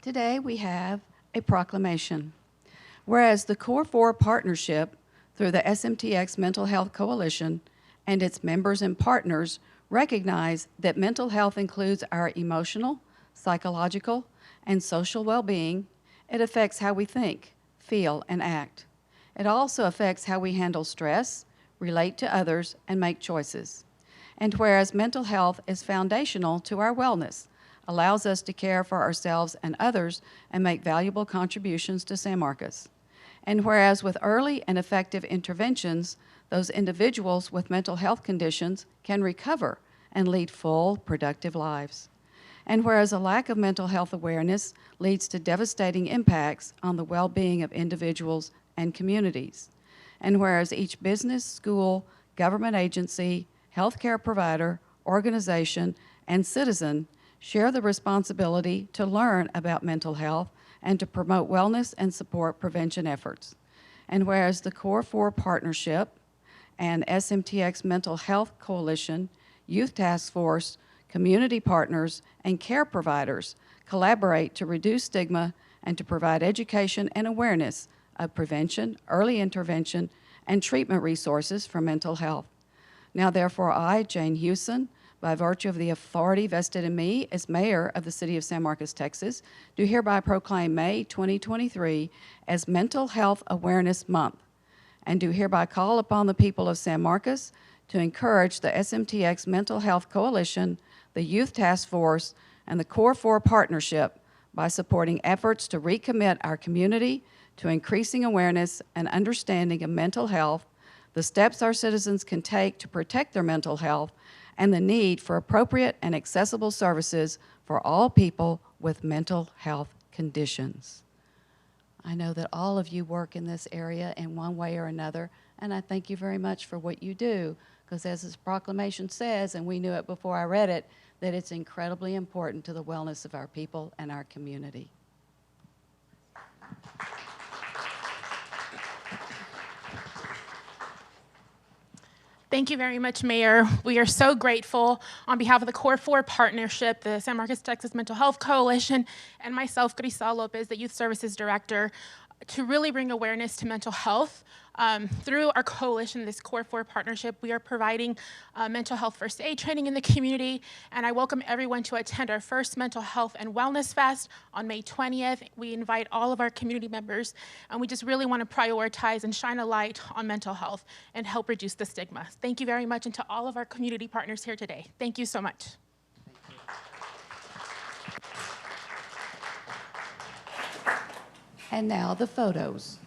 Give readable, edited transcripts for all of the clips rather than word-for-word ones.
Today we have a proclamation. Whereas the Core 4 partnership through the SMTX Mental Health Coalition and its members and partners recognize that mental health includes our emotional, psychological, and social well-being. It affects how we think, feel, and act. It also affects how we handle stress, relate to others, and make choices. And whereas mental health is foundational to our wellness, allows us to care for ourselves and others and make valuable contributions to San Marcos. And whereas with early and effective interventions, those individuals with mental health conditions can recover and lead full, productive lives. And whereas a lack of mental health awareness leads to devastating impacts on the well-being of individuals and communities. And whereas each business, school, government agency, healthcare provider, organization, and citizen share the responsibility to learn about mental health and to promote wellness and support prevention efforts. And whereas the Core 4 Partnership and SMTX Mental Health Coalition, Youth Task Force, community partners, and care providers collaborate to reduce stigma and to provide education and awareness of prevention, early intervention, and treatment resources for mental health. Now, therefore, I, Jane Hewson, by virtue of the authority vested in me as mayor of the city of San Marcos, Texas, do hereby proclaim May 2023 as Mental Health Awareness Month, and do hereby call upon the people of San Marcos to encourage the SMTX Mental Health Coalition, the Youth Task Force, and the Core 4 Partnership by supporting efforts to recommit our community to increasing awareness and understanding of mental health, the steps our citizens can take to protect their mental health, and the need for appropriate and accessible services for all people with mental health conditions. I know that all of you work in this area in one way or another, and I thank you very much for what you do, because as this proclamation says, and we knew it before I read it, that it's incredibly important to the wellness of our people and our community. Thank you very much, Mayor. We are so grateful on behalf of the Core 4 Partnership, the San Marcos, Texas Mental Health Coalition, and myself, Grisel Lopez, the Youth Services Director, to really bring awareness to mental health. Through our coalition, this Core 4 Partnership, we are providing mental health first aid training in the community, and I welcome everyone to attend our first Mental Health and Wellness Fest on May 20th. We invite all of our community members, and we just really want to prioritize and shine a light on mental health and help reduce the stigma. Thank you very much, and to all of our community partners here today. Thank you so much. And now the photos.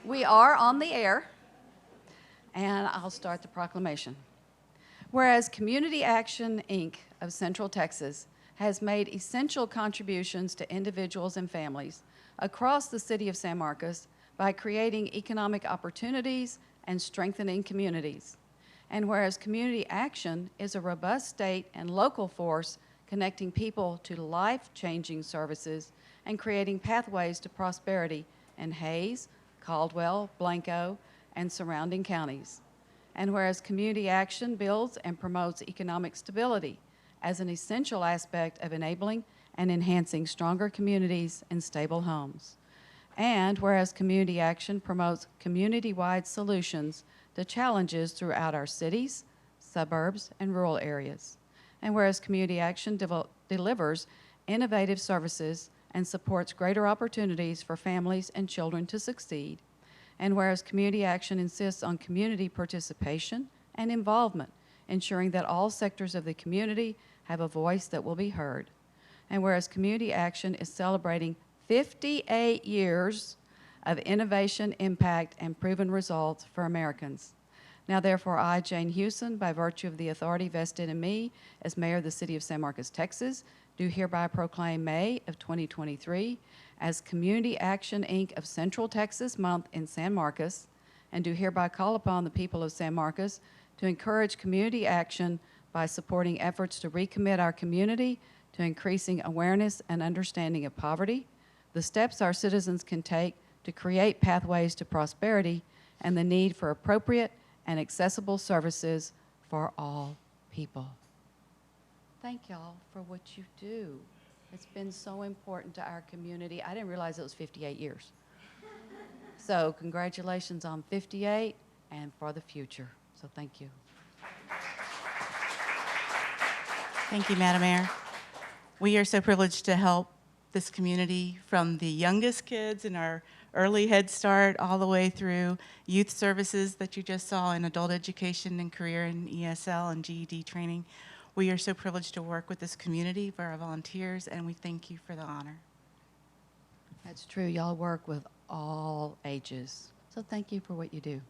We are on the air, and I'll start the proclamation. Whereas Community Action, Inc. of Central Texas has made essential contributions to individuals and families across the city of San Marcos by creating economic opportunities and strengthening communities. And whereas Community Action is a robust state and local force connecting people to life-changing services and creating pathways to prosperity in Hayes, Caldwell, Blanco, and surrounding counties. And whereas Community Action builds and promotes economic stability as an essential aspect of enabling and enhancing stronger communities and stable homes. And whereas Community Action promotes community-wide solutions to challenges throughout our cities, suburbs, and rural areas. And whereas Community Action delivers innovative services and supports greater opportunities for families and children to succeed. And whereas Community Action insists on community participation and involvement, ensuring that all sectors of the community have a voice that will be heard. And whereas Community Action is celebrating 58 years of innovation, impact, and proven results for Americans. Now, therefore, I, Jane Hewson, by virtue of the authority vested in me as Mayor of the City of San Marcos, Texas, do hereby proclaim May of 2023 as Community Action, Inc. of Central Texas Month in San Marcos, and do hereby call upon the people of San Marcos to encourage community action by supporting efforts to recommit our community to increasing awareness and understanding of poverty, the steps our citizens can take to create pathways to prosperity, and the need for appropriate and accessible services for all people. Thank y'all for what you do. It's been so important to our community. I didn't realize it was 58 years. So congratulations on 58 and for the future. So thank you. Thank you, Madam Mayor. We are so privileged to help this community from the youngest kids in our early Head Start all the way through youth services that you just saw in adult education and career in ESL and GED training. We are so privileged to work with this community for our volunteers, and we thank you for the honor. That's true. Y'all work with all ages. So thank you for what you do.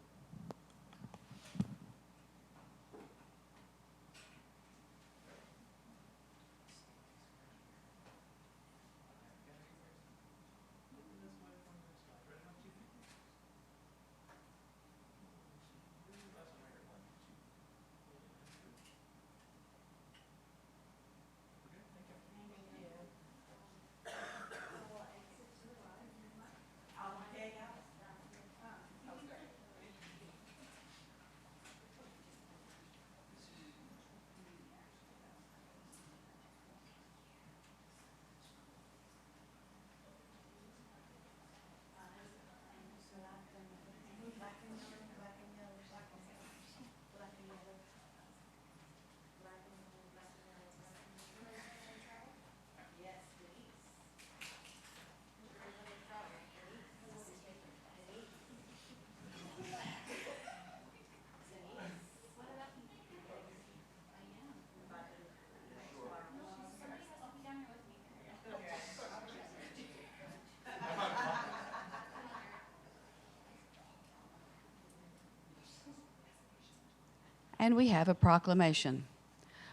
And we have a proclamation.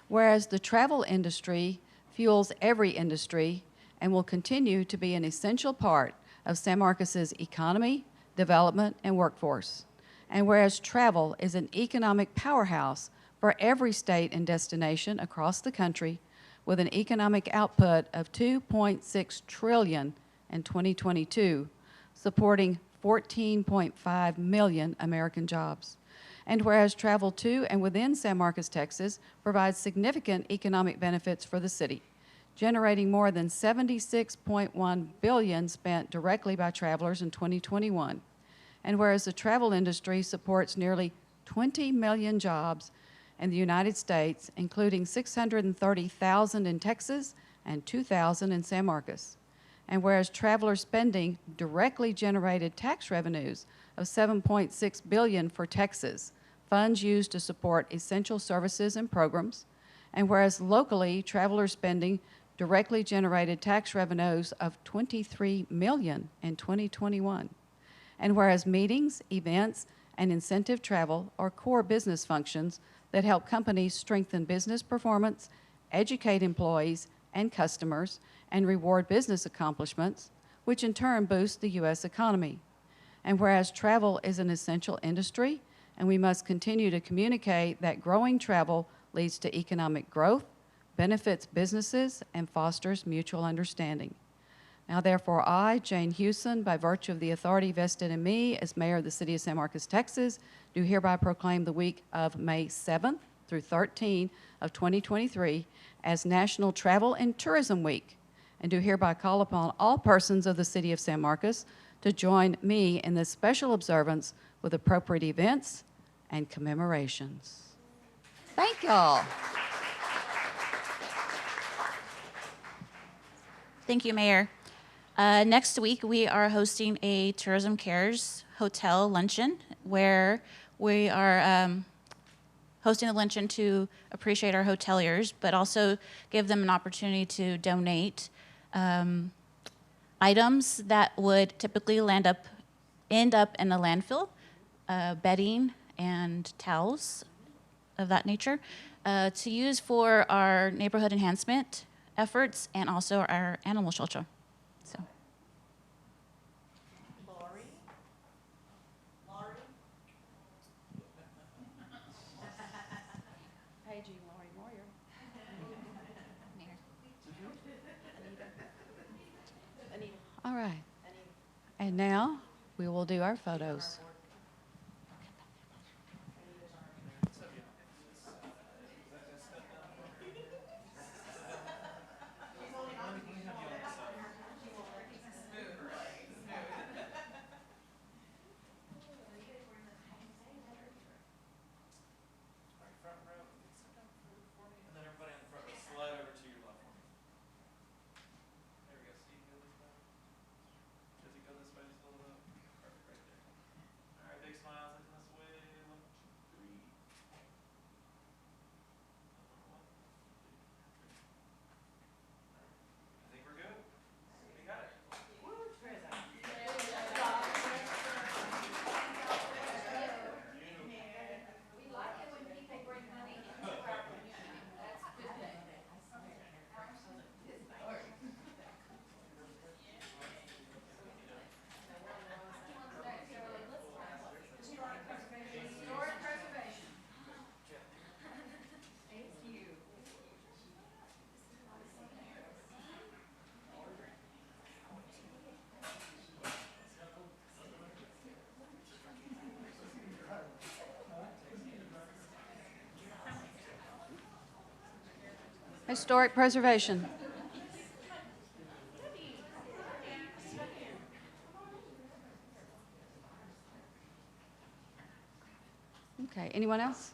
Whereas the travel industry fuels every industry and will continue to be an essential part of San Marcos's economy, development, and workforce. And whereas travel is an economic powerhouse for every state and destination across the country, with an economic output of $2.6 trillion in 2022, supporting 14.5 million American jobs. And whereas travel to and within San Marcos, Texas provides significant economic benefits for the city, generating more than $76.1 billion spent directly by travelers in 2021. And whereas the travel industry supports nearly 20 million jobs in the United States, including 630,000 in Texas and 2,000 in San Marcos. And whereas traveler spending directly generated tax revenues of $7.6 billion for Texas, funds used to support essential services and programs. And whereas locally, traveler spending directly generated tax revenues of $23 million in 2021. And whereas meetings, events, and incentive travel are core business functions that help companies strengthen business performance, educate employees and customers, and reward business accomplishments, which in turn boosts the U.S. economy. And whereas travel is an essential industry, and we must continue to communicate that growing travel leads to economic growth, benefits businesses, and fosters mutual understanding. Now, therefore, I, Jane Hewson, by virtue of the authority vested in me as mayor of the city of San Marcos, Texas, do hereby proclaim the week of May 7th through 13th of 2023 as National Travel and Tourism Week, and do hereby call upon all persons of the city of San Marcos to join me in this special observance with appropriate events and commemorations. Thank y'all. Thank you, Mayor. Next week, we are hosting a Tourism Cares Hotel luncheon where we are hosting a luncheon to appreciate our hoteliers, but also give them an opportunity to donate items that would typically end up in a landfill, bedding and towels of that nature, to use for our neighborhood enhancement efforts and also our animal shelter. So. Paging Lori Moyer. All right. And now we will do our photos. Historic preservation. Okay, anyone else?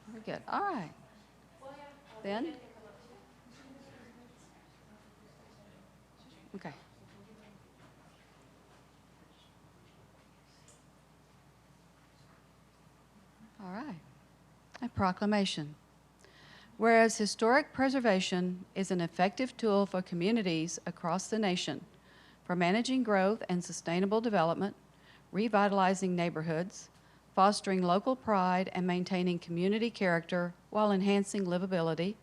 Very good. All right. Then? Okay. All right. A proclamation. Whereas historic preservation is an effective tool for communities across the nation for managing growth and sustainable development, revitalizing neighborhoods, fostering local pride, and maintaining community character while enhancing livability,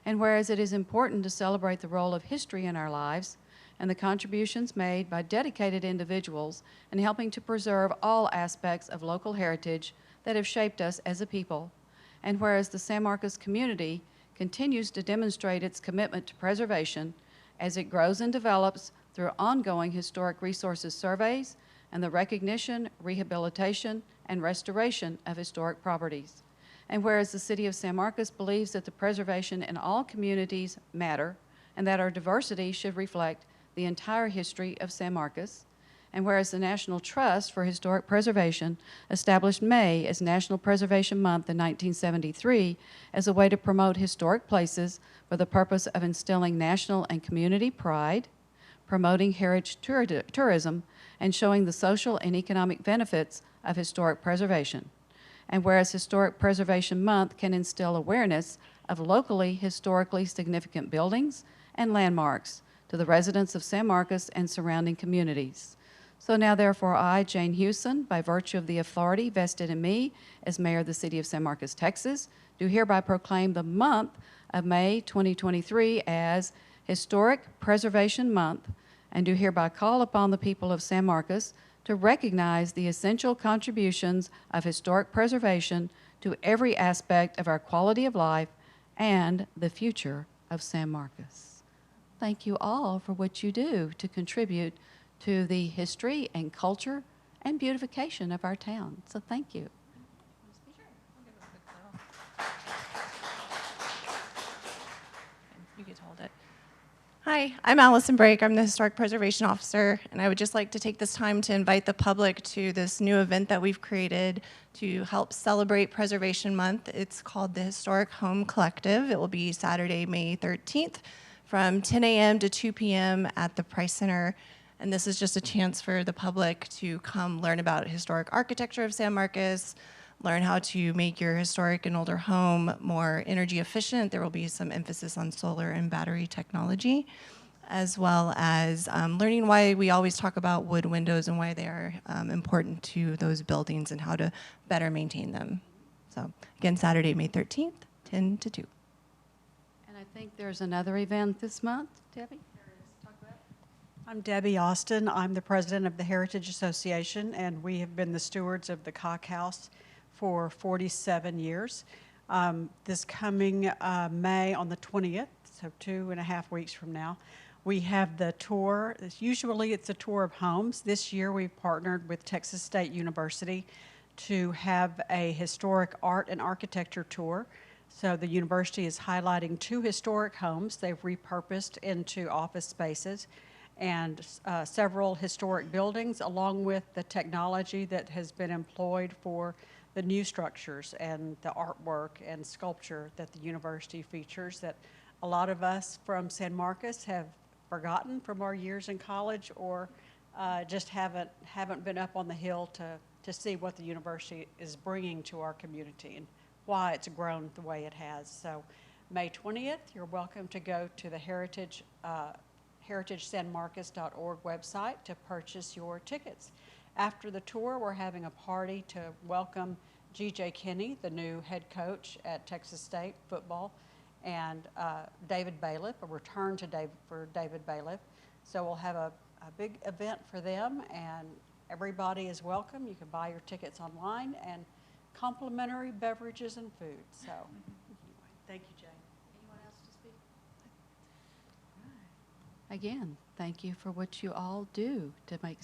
and whereas it is important to celebrate the role of history in our lives and the contributions made by dedicated individuals in helping to preserve all aspects of local heritage that have shaped us as a people, and whereas the San Marcos community continues to demonstrate its commitment to preservation as it grows and develops through ongoing historic resources surveys and the recognition, rehabilitation, and restoration of historic properties. And whereas the city of San Marcos believes that the preservation in all communities matter and that our diversity should reflect the entire history of San Marcos, and whereas the National Trust for Historic Preservation established May as National Preservation Month in 1973 as a way to promote historic places for the purpose of instilling national and community pride, promoting heritage tourism, and showing the social and economic benefits of historic preservation. And whereas Historic Preservation Month can instill awareness of locally historically significant buildings and landmarks to the residents of San Marcos and surrounding communities. So now therefore I, Jane Hewson, by virtue of the authority vested in me as mayor of the city of San Marcos, Texas, do hereby proclaim the month of May 2023 as Historic Preservation Month, and do hereby call upon the people of San Marcos to recognize the essential contributions of historic preservation to every aspect of our quality of life and the future of San Marcos. Thank you all for what you do to contribute to the history and culture and beautification of our town. So thank you. You get to hold it. Hi, I'm Allison Brake. I'm the Historic Preservation Officer, and I would just like to take this time to invite the public to this new event that we've created to help celebrate Preservation Month. It's called the Historic Home Collective. It will be Saturday, May 13th from 10 a.m. to 2 p.m. at the Price Center. And this is just a chance for the public to come learn about historic architecture of San Marcos, learn how to make your historic and older home more energy efficient. There will be some emphasis on solar and battery technology, as well as learning why we always talk about wood windows and why they are important to those buildings and how to better maintain them. So again, Saturday, May 13th, 10 to 2. And I think there's another event this month, Debbie? I'm Debbie Austin. I'm the president of the Heritage Association, and we have been the stewards of the Cock House for 47 years. This coming May on the 20th, so 2.5 weeks from now, we have the tour. Usually it's a tour of homes. This year we've partnered with Texas State University to have a historic art and architecture tour. So the university is highlighting 2 historic homes they've repurposed into office spaces, and several historic buildings, along with the technology that has been employed for the new structures and the artwork and sculpture that the university features that a lot of us from San Marcos have forgotten from our years in college, or just haven't been up on the hill to see what the university is bringing to our community and why it's grown the way it has. So May 20th, you're welcome to go to the heritagesanmarcos.org website to purchase your tickets. After the tour, we're having a party to welcome G.J. Kinney, the new head coach at Texas State football, and David Bailiff, a return to David Bailiff. So we'll have a big event for them, and everybody is welcome. You can buy your tickets online, and complimentary beverages and food. So thank you, Jane. Anyone else to speak? Again, thank you for what you all do to make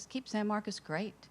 keep San Marcos great.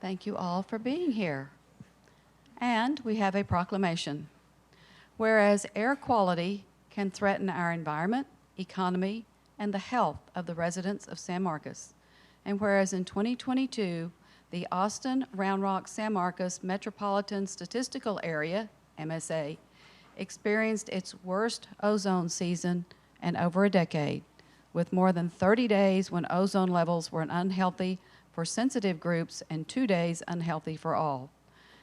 Thank you all for being here. And we have a proclamation. Whereas air quality can threaten our environment, economy, and the health of the residents of San Marcos, and whereas in 2022, the Austin, Round Rock, San Marcos Metropolitan Statistical Area, MSA, experienced its worst ozone season in over a decade, with more than 30 days when ozone levels were unhealthy for sensitive groups and 2 days unhealthy for all.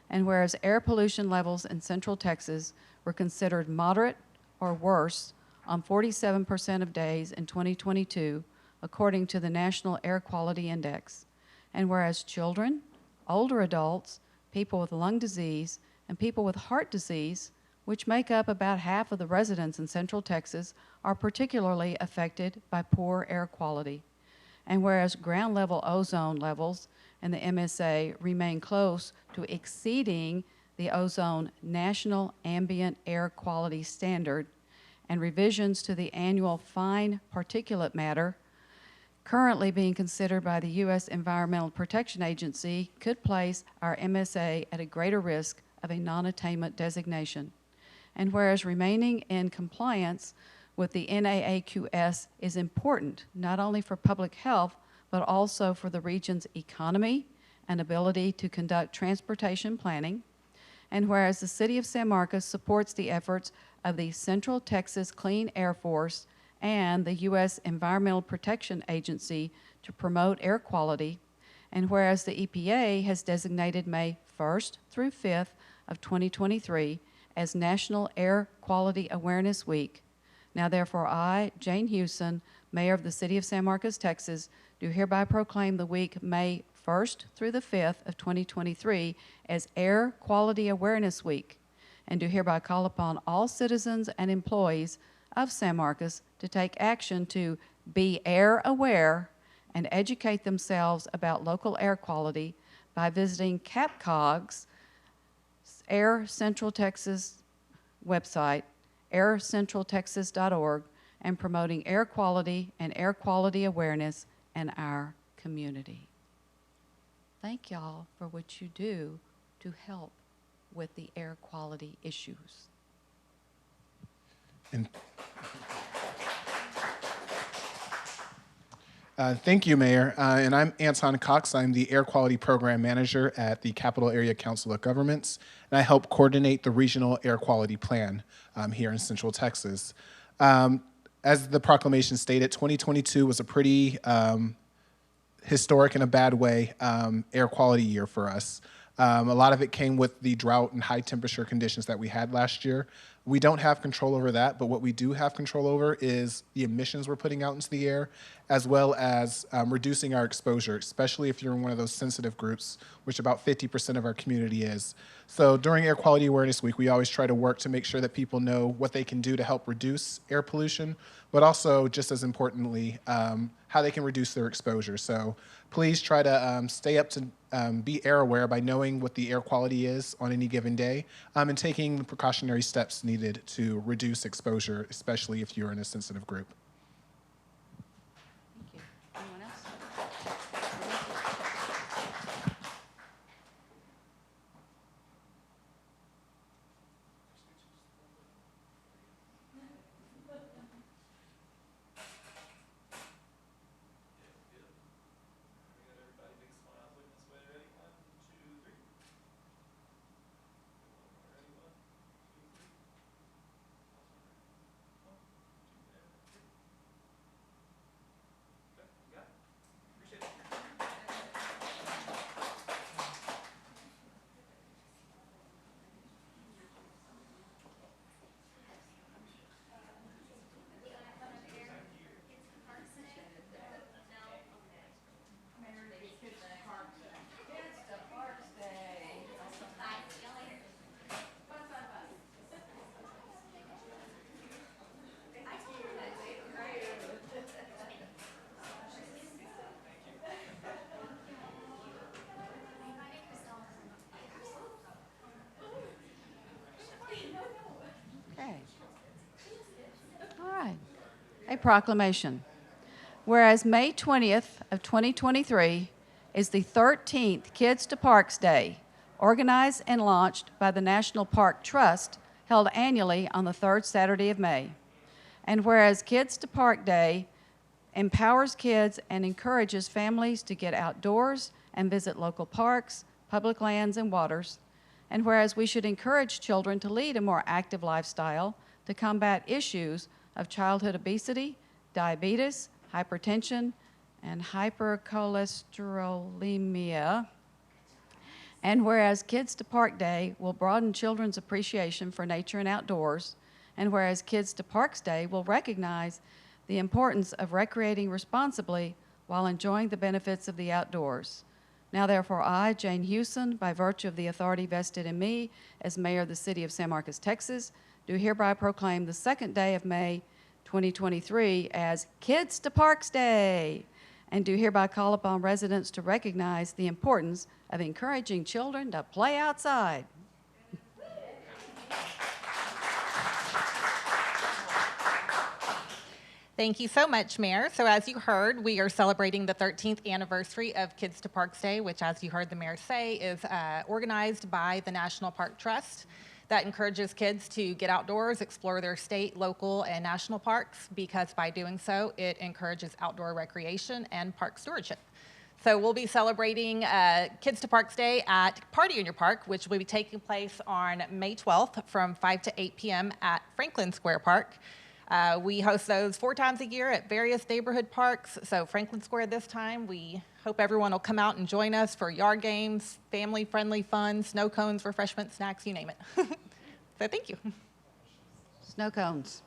And whereas air pollution levels in Central Texas were considered moderate or worse on 47% of days in 2022, according to the National Air Quality Index. And whereas children, older adults, people with lung disease, and people with heart disease, which make up about half of the residents in Central Texas, are particularly affected by poor air quality. And whereas ground level ozone levels in the MSA remain close to exceeding the ozone National Ambient Air Quality Standard, and revisions to the annual fine particulate matter currently being considered by the U.S. Environmental Protection Agency could place our MSA at a greater risk of a non-attainment designation. And whereas remaining in compliance with the NAAQS is important not only for public health, but also for the region's economy and ability to conduct transportation planning. And whereas the City of San Marcos supports the efforts of the Central Texas Clean Air Force and the U.S. Environmental Protection Agency to promote air quality, and whereas the EPA has designated May 1st through 5th of 2023 as National Air Quality Awareness Week, now therefore I, Jane Hewson, Mayor of the City of San Marcos, Texas, do hereby proclaim the week May 1st through the 5th of 2023 as Air Quality Awareness Week, and do hereby call upon all citizens and employees of San Marcos to take action to be air aware and educate themselves about local air quality by visiting CAPCOG's Air Central Texas website, aircentraltexas.org, and promoting air quality and air quality awareness in our community. Thank y'all for what you do to help with the air quality issues. And thank you, Mayor. And I'm Anton Cox. I'm the Air Quality Program Manager at the Capital Area Council of Governments, and I help coordinate the Regional Air Quality Plan here in Central Texas. As the proclamation stated, 2022 was a pretty historic in a bad way air quality year for us. A lot of it came with the drought and high temperature conditions that we had last year. We don't have control over that, but what we do have control over is the emissions we're putting out into the air, as well as reducing our exposure, especially if you're in one of those sensitive groups, which about 50% of our community is. So during Air Quality Awareness Week, we always try to work to make sure that people know what they can do to help reduce air pollution, but also, just as importantly, how they can reduce their exposure. So please try to stay up to be air aware by knowing what the air quality is on any given day and taking the precautionary steps needed to reduce exposure, especially if you're in a sensitive group. Thank you. Anyone else? Okay. All right. A proclamation. Whereas May 20th of 2023 is the 13th Kids to Parks Day, organized and launched by the National Park Trust, held annually on the third Saturday of May. And whereas Kids to Park Day empowers kids and encourages families to get outdoors and visit local parks, public lands, and waters. And whereas we should encourage children to lead a more active lifestyle to combat issues of childhood obesity, diabetes, hypertension, and hypercholesterolemia. And whereas Kids to Park Day will broaden children's appreciation for nature and outdoors, and whereas Kids to Parks Day will recognize the importance of recreating responsibly while enjoying the benefits of the outdoors. Now therefore I, Jane Hewson, by virtue of the authority vested in me as Mayor of the City of San Marcos, Texas, do hereby proclaim the second day of May 2023 as Kids to Parks Day, and do hereby call upon residents to recognize the importance of encouraging children to play outside. Thank you so much, Mayor. So as you heard, we are celebrating the 13th anniversary of Kids to Parks Day, which, as you heard the mayor say, is organized by the National Park Trust that encourages kids to get outdoors, explore their state, local, and national parks, because by doing so, it encourages outdoor recreation and park stewardship. So we'll be celebrating Kids to Parks Day at Party in Your Park, which will be taking place on May 12th from 5 to 8 p.m. at Franklin Square Park. We host those 4 times a year at various neighborhood parks. So Franklin Square this time, we hope everyone will come out and join us for yard games, family-friendly fun, snow cones, refreshments, snacks, you name it. So thank you. Snow cones.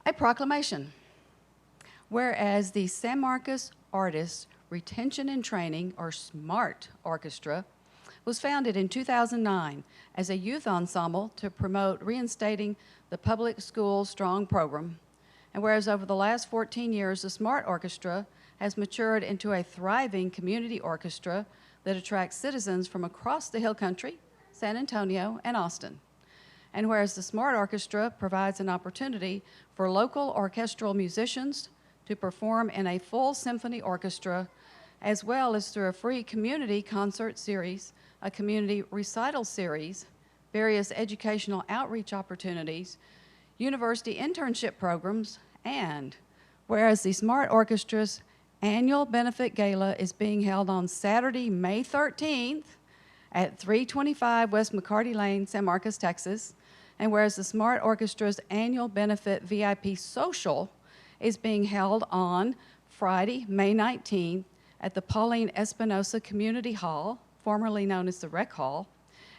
A proclamation. Whereas the San Marcos Artists Retention and Training, or SMART Orchestra, was founded in 2009 as a youth ensemble to promote reinstating the public school strong program. And whereas over the last 14 years, the SMART Orchestra has matured into a thriving community orchestra that attracts citizens from across the Hill Country, San Antonio, and Austin. And whereas the SMART Orchestra provides an opportunity for local orchestral musicians to perform in a full symphony orchestra, as well as through a free community concert series, a community recital series, various educational outreach opportunities, university internship programs, and whereas the SMART Orchestra's annual benefit gala is being held on Saturday, May 13th at 325 West McCarty Lane, San Marcos, Texas. And whereas the SMART Orchestra's annual benefit VIP social is being held on Friday, May 19th at the Pauline Espinosa Community Hall, formerly known as the Rec Hall.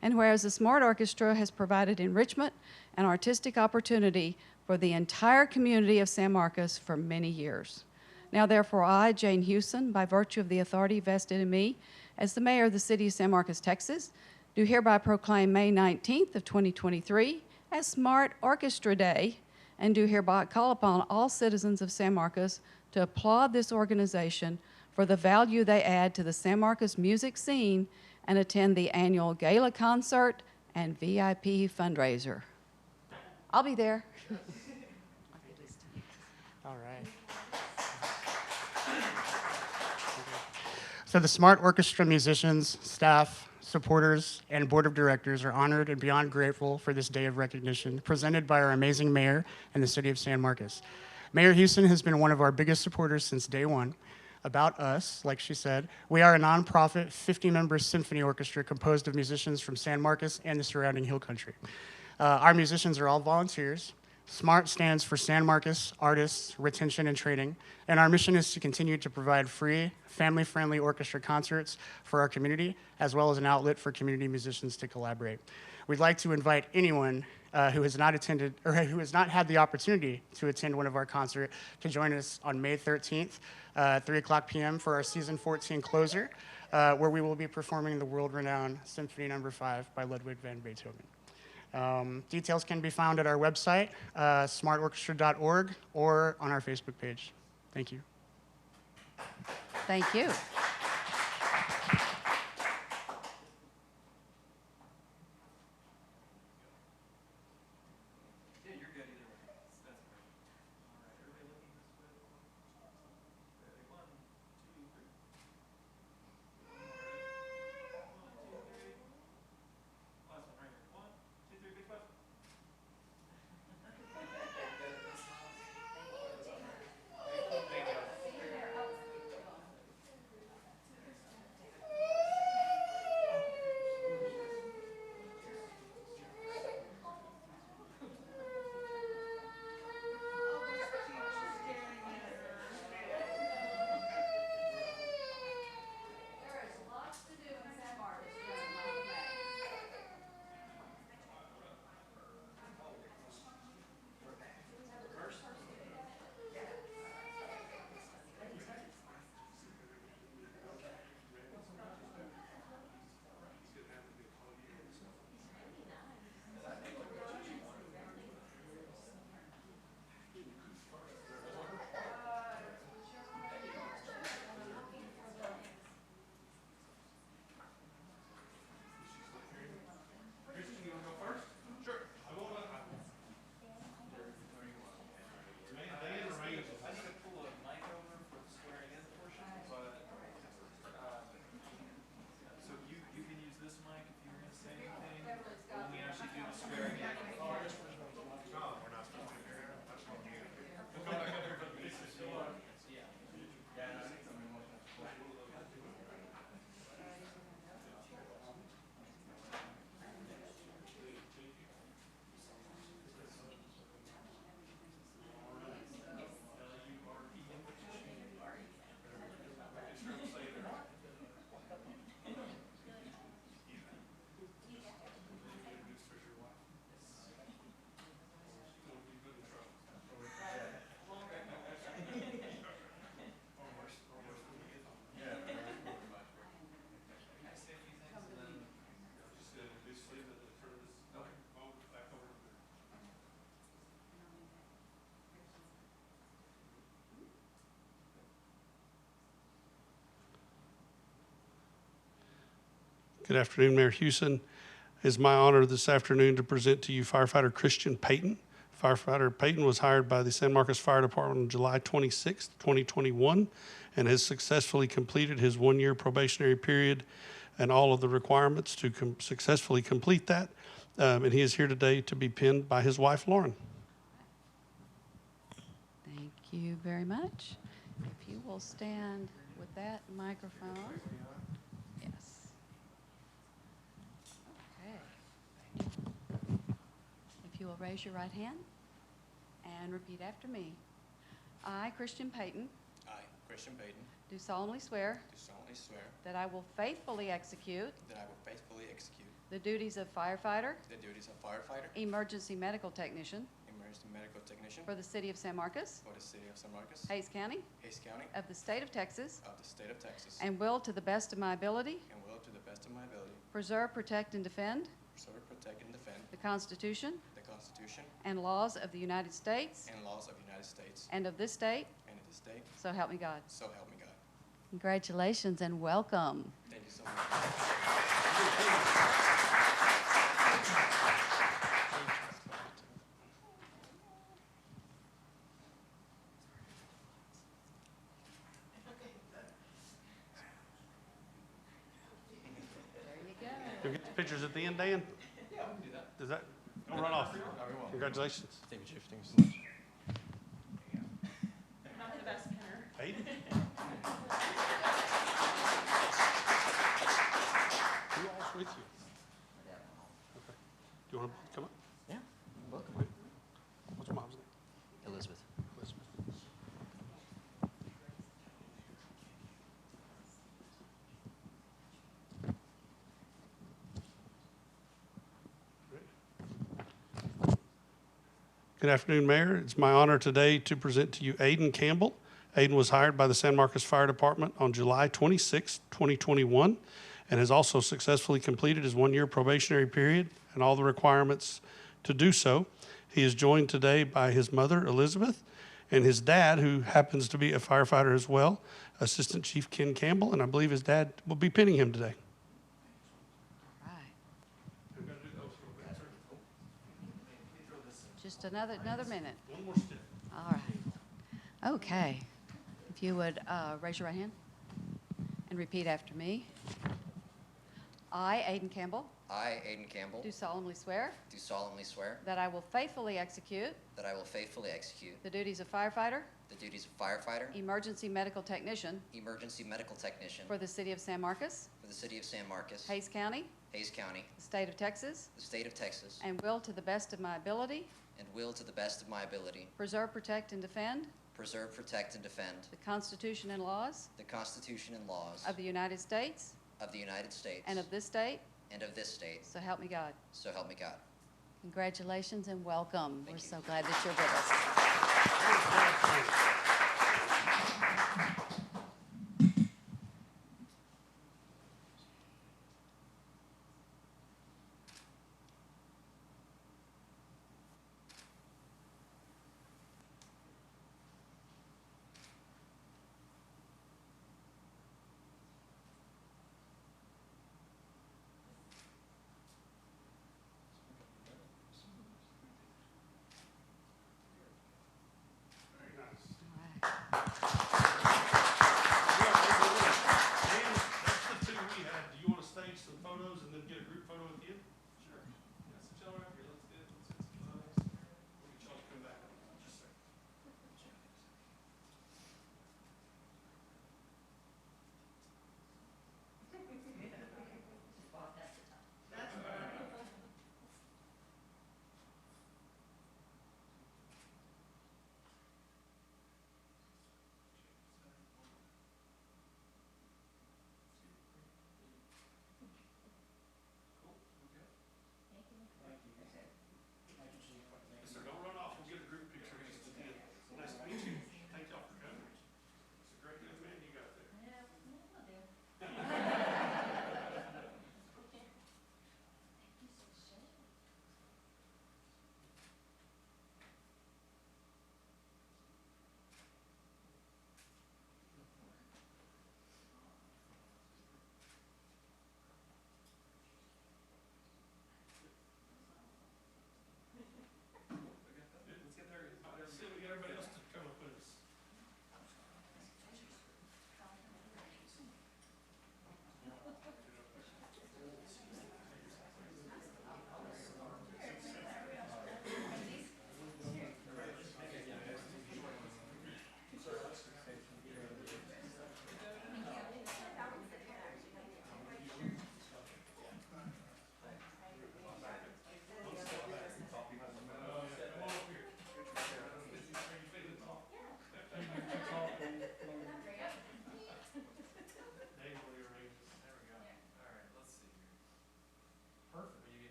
And whereas the SMART Orchestra has provided enrichment and artistic opportunity for the entire community of San Marcos for many years. Now therefore I, Jane Hewson, by virtue of the authority vested in me as the Mayor of the City of San Marcos, Texas, do hereby proclaim May 19th of 2023 as SMART Orchestra Day, and do hereby call upon all citizens of San Marcos to applaud this organization for the value they add to the San Marcos music scene and attend the annual gala concert and VIP fundraiser. I'll be there. All right. So the Smart Orchestra musicians, staff, supporters, and board of directors are honored and beyond grateful for this day of recognition presented by our amazing mayor and the city of San Marcos. Mayor Houston has been one of our biggest supporters since day one. About us, like she said, we are a nonprofit 50-member symphony orchestra composed of musicians from San Marcos and the surrounding hill country. Our musicians are all volunteers. SMART stands for San Marcos Artists, Retention, and Training, and our mission is to continue to provide free, family-friendly orchestra concerts for our community, as well as an outlet for community musicians to collaborate. We'd like to invite anyone who has not attended or who has not had the opportunity to attend one of our concerts to join us on May 13th, 3 o'clock p.m. for our season 14 closer, where we will be performing the world-renowned Symphony No. 5 by Ludwig van Beethoven. Details can be found at our website, smartorchestra.org, or on our Facebook page. Thank you. Thank you. Good afternoon, Mayor Houston. It's my honor this afternoon to present to you firefighter Christian Payton. Firefighter Payton was hired by the San Marcos Fire Department on July 26, 2021, and has successfully completed his one-year probationary period and all of the requirements to successfully complete that. And he is here today to be pinned by his wife, Lauren. Thank you very much. If you will stand with that microphone. Yes. Okay. If you will raise your right hand and repeat after me. I, Christian Payton, I, Christian Payton, do solemnly swear do solemnly swear that I will faithfully execute that I will faithfully execute the duties of firefighter, the duties of firefighter, emergency medical technician emergency medical technician for the city of San Marcos, for the city of San Marcos, Hays County, Hayes County, of the state of Texas, of the state of Texas, and will, to the best of my ability, and will to the best of my ability preserve, protect, and defend preserve, protect, and defend the Constitution the Constitution and laws of the United States and laws of the United States and of this state, and of this state, so help me God. so help me God. Congratulations and welcome. Thank you so much. me and Dan? Yeah, we can do that. Does that, don't run off. Congratulations. Thank you, Chief. Thank you so much. Not the best pinner. Hayden? Who all's with you? Okay. Do you want to come up? Yeah, welcome. What's your mom's name? Elizabeth. Elizabeth. Good afternoon, Mayor. It's my honor today to present to you Aiden Campbell. Aiden was hired by the San Marcos Fire Department on July 26, 2021, and has also successfully completed his one-year probationary period and all the requirements to do so. He is joined today by his mother, Elizabeth, and his dad, who happens to be a firefighter as well, Assistant Chief Ken Campbell, and I believe his dad will be pinning him today. Right. Just another minute. One more step. All right. Okay. If you would raise your right hand and repeat after me. I, Aiden Campbell, I, Aiden Campbell, do solemnly swear do solemnly swear that I will faithfully execute that I will faithfully execute the duties of firefighter, the duties of firefighter, emergency medical technician emergency medical technician for the city of San Marcos, for the city of San Marcos, Hayes County, Hayes County, the state of Texas, the state of Texas, and will, to the best of my ability, and will, to the best of my ability, preserve, protect, and defend preserve, protect, and defend the Constitution and laws the Constitution and laws of the United States of the United States and of this state, and of this state. so help me God. So help me God. Congratulations and welcome. We're you. so glad that you're with us. All right.